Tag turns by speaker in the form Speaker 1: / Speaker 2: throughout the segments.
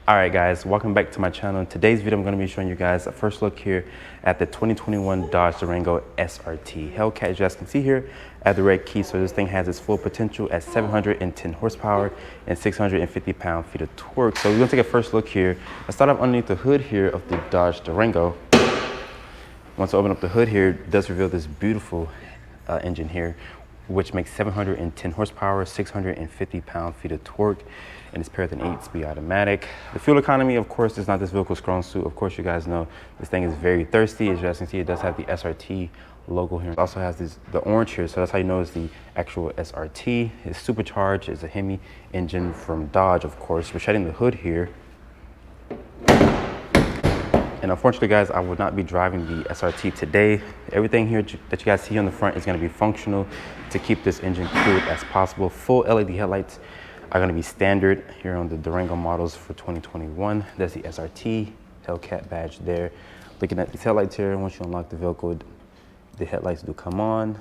Speaker 1: Alright guys, welcome back to my channel. In today's video, I'm going to be showing you guys a first look here at the 2021 Dodge Durango SRT Hellcat. As you guys can see here at the red key, so this thing has its full potential at 710 horsepower and 650 pound-feet of torque. So we're going to take a first look here. Let's start up underneath the hood here of the Dodge Durango. Once I open up the hood here, it does reveal this beautiful engine here, which makes 710 horsepower, 650 pound-feet of torque, and it's paired with an 8-speed automatic. The fuel economy, of course, is not this vehicle's strong suit. Of course, you guys know this thing is very thirsty. As you guys can see, it does have the SRT logo here. It also has the orange here, so that's how you know it's the actual SRT. It's supercharged. It's a Hemi engine from Dodge, of course. We're shedding the hood here. And unfortunately, guys, I will not be driving the SRT today. Everything here that you guys see on the front is going to be functional to keep this engine cooled as possible. Full LED headlights are going to be standard here on the Durango models for 2021. That's the SRT Hellcat badge there. Looking at these headlights here, once you unlock the vehicle, the headlights do come on.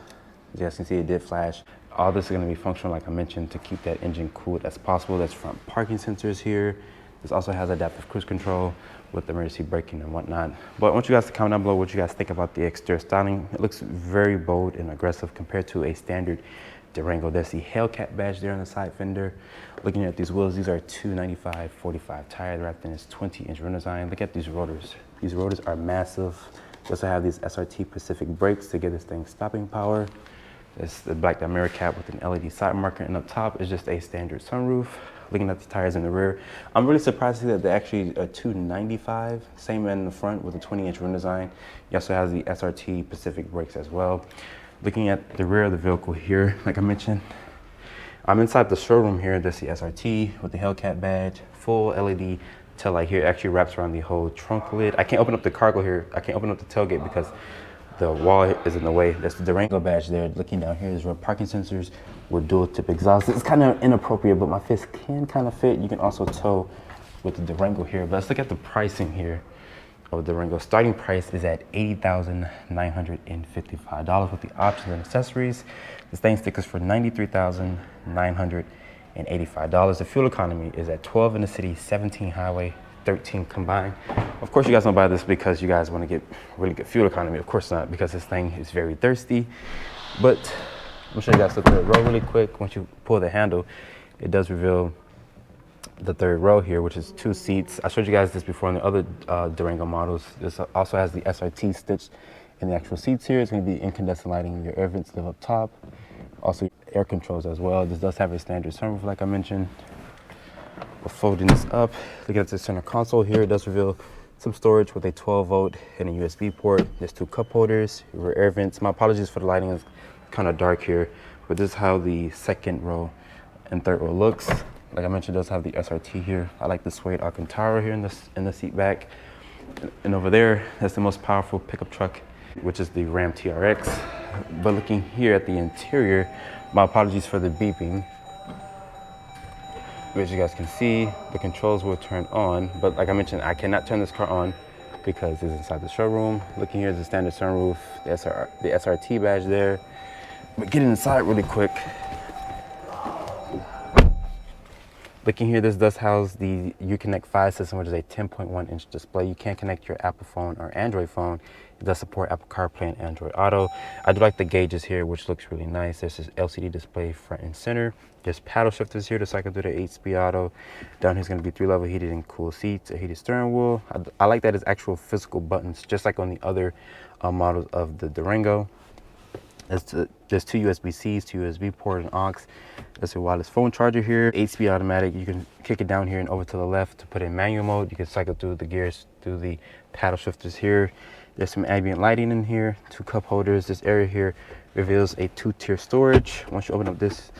Speaker 1: As you guys can see, it did flash. All this is going to be functional, like I mentioned, to keep that engine cooled as possible. That's front parking sensors here. This also has adaptive cruise control with emergency braking and whatnot. But I want you guys to comment down below what you guys think about the exterior styling. It looks very bold and aggressive compared to a standard Durango. There's the Hellcat badge there on the side fender. Looking at these wheels, these are 295/45 tires wrapped in this 20-inch rim design. Look at these rotors. These rotors are massive. They also have these SRT Pacific brakes to give this thing stopping power. It's the black mirror cap with an LED side marker, and up top is just a standard sunroof. Looking at the tires in the rear, I'm really surprised to see that they're actually a 295, same in the front with a 20-inch rim design. It also has the SRT Pacific brakes as well. Looking at the rear of the vehicle here, like I mentioned, I'm inside the showroom here. That's the SRT with the Hellcat badge, full LED taillight here. It actually wraps around the whole trunk lid. I can't open up the cargo here. I can't open up the tailgate because the wall is in the way. That's the Durango badge there. Looking down here is rear parking sensors with dual tip exhaust. It's kind of inappropriate, but my fist can kind of fit. You can also tow with the Durango here. But let's look at the pricing here of the Durango. Starting price is at $80,955 with the options and accessories. This thing stickers for $93,985. The fuel economy is at 12 in the city, 17 highway, 13 combined. Of course, you guys don't buy this because you guys want to get really good fuel economy. Of course not, because this thing is very thirsty. But I'm gonna show you guys the third row really quick. Once you pull the handle, it does reveal the third row here, which is 2 seats. I showed you guys this before in the other Durango models. This also has the SRT stitched in the actual seats here. It's going to be incandescent lighting. Your air vents live up top. Also air controls as well. This does have a standard sunroof, like I mentioned. We're folding this up. Look at the center console here. It does reveal some storage with a 12-volt and a USB port. There's 2 cup holders, rear air vents. My apologies for the lighting. It's kind of dark here, but this is how the second row and third row looks. Like I mentioned, it does have the SRT here. I like the suede Alcantara here in the seat back. And over there, that's the most powerful pickup truck, which is the Ram TRX. But looking here at the interior, my apologies for the beeping. As you guys can see, the controls will turn on. But like I mentioned, I cannot turn this car on because it's inside the showroom. Looking here is the standard sunroof, the SRT badge there. But getting inside really quick. Looking here, this does house the Uconnect 5 system, which is a 10.1-inch display. You can connect your Apple phone or Android phone. It does support Apple CarPlay and Android Auto. I do like the gauges here, which looks really nice. There's this LCD display front and center. There's paddle shifters here to cycle through the 8-speed auto. Down here is going to be 3-level heated and cool seats, a heated steering wheel. I like that it's actual physical buttons, just like on the other models of the Durango. There's 2 USB-Cs, 2 USB port and aux. There's a wireless phone charger here. 8-speed automatic. You can kick it down here and over to the left to put in manual mode. You can cycle through the gears through the paddle shifters here. There's some ambient lighting in here. 2 cup holders. This area here reveals a 2-tier storage. Once you open up this,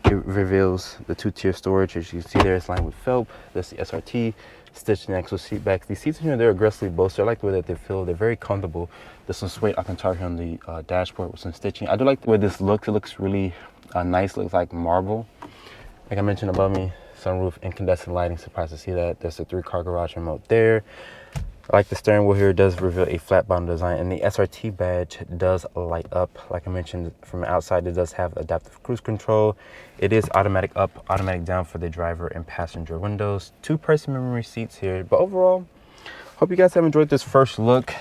Speaker 1: it reveals the 2-tier storage. As you can see there, it's lined with felt. That's the SRT stitched in the actual seat backs. These seats in here, they're aggressively bolstered. I like the way that they feel. They're very comfortable. There's some suede Alcantara here on the dashboard with some stitching. I do like the way this looks. It looks really nice. Looks like marble. Like I mentioned above me, sunroof, incandescent lighting. Surprised to see that. There's a 3-car garage remote there. I like the steering wheel here. It does reveal a flat bottom design, and the SRT badge does light up. Like I mentioned, from the outside, it does have adaptive cruise control. It is automatic up, automatic down for the driver and passenger windows. 2 person memory seats here. But overall, hope you guys have enjoyed this first look.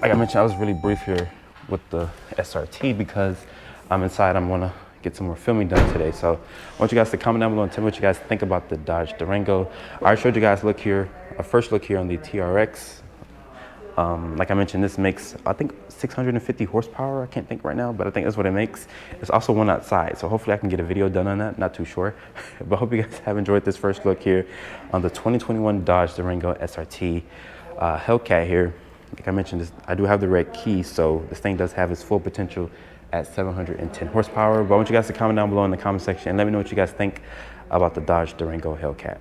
Speaker 1: Like I mentioned, I was really brief here with the SRT because I'm inside. I'm gonna get some more filming done today. So I want you guys to comment down below and tell me what you guys think about the Dodge Durango. I already showed you guys a first look here on the TRX. Like I mentioned, this makes, I think, 650 horsepower. I can't think right now, but I think that's what it makes. It's also one outside, so hopefully I can get a video done on that. Not too sure, but hope you guys have enjoyed this first look here on the 2021 Dodge Durango SRT Hellcat here. Like I mentioned, I do have the red key, so this thing does have its full potential at 710 horsepower. But I want you guys to comment down below in the comment section and let me know what you guys think about the Dodge Durango Hellcat.